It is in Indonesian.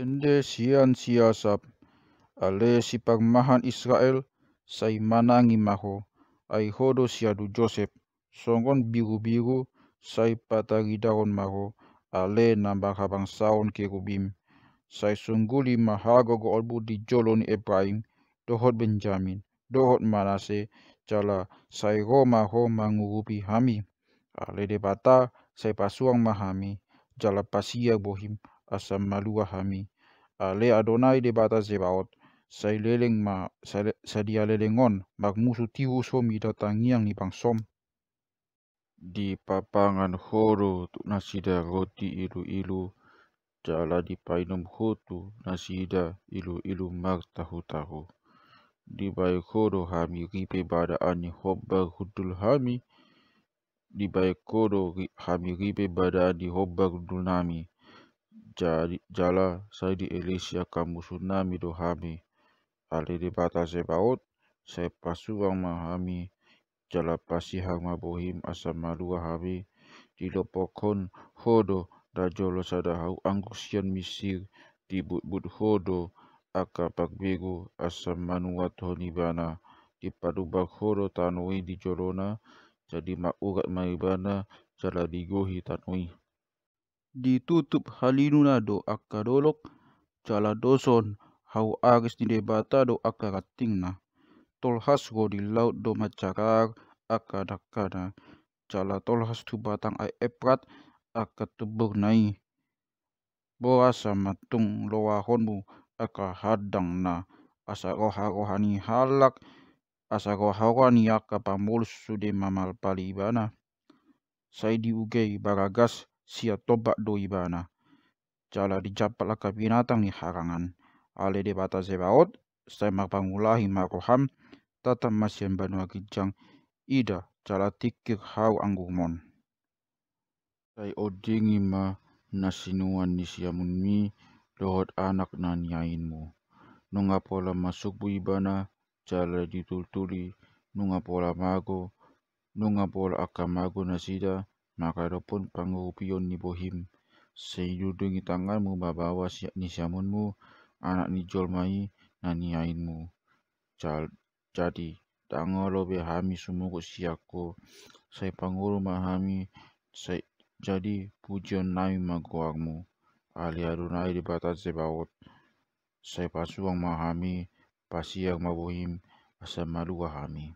Ende sian siasap ale si pagmahan Israel say manangi maho ay hodo siadu Joseph songon biru-biru say patagidahon maho ale nambakabang saon kerubim say sungguli mahagogo olbu di jolon Ibrahim dohot Benjamin dohot Manase jala say Roma ho mangurupi hami ale de bata say pasuang mahami jala pasia bohim asam malua hami ale Adonai de bata Zebaot say leleng ma sadia lelengon magmusu tihu somi datangiang ni bangsom di papangan horo tu nasida roti ilu-ilu jala di painum hotu nasida ilu-ilu mag tahu-tahu di baik horo hami ripe bada ani hobbar hudul hami di baik horo hami ripe bada ani hobbar hudul nami jala saya di Elisha kamu tsunami do hami ale di bata Zebaot saya pasuang mahami jala pasihang mabohim asam malua hami di lopokon hodo da jolo sadahau angkusian misir di but hodo aka pagbego asam manuat honibana di padubak hodo tanui di jolona jadi makurat maibana jala digohi tanui ditutup halinuna do akadolok jala doson hau aris di debata do akaratingna tolhas go di laut do macarar akadakana jala tolhas tu batang ai eprat akatubur nai boa sama tung loa honmu aka hadang na asa rohani halak asa rohani aka pamulus sude mamal palibana sai diugei baragas sia tobak do ibana jala dijapal aka binatang ni harangan ale de bata Zebaot sai mapangulahi maroham tata masyan banua kijang ida jala tikir hau anggumon sai odingi ma nasinuan ni siamun mi lohot anak na niainmu nunga pola masuk bu ibana jala ditultuli nunga pola mago nunga pola akamago nasida maka dopun pangurupion ni bohim seidudungi tanganmu babawa ni siamunmu anak ni jolmai na niainmu jadi tangolo be hami sumuku siako sai panguru mahami sai jadi pujian nami magoangmu ali Adonai di batas Zebaot sai pasuang mahami pasiang mabohim asam malua hami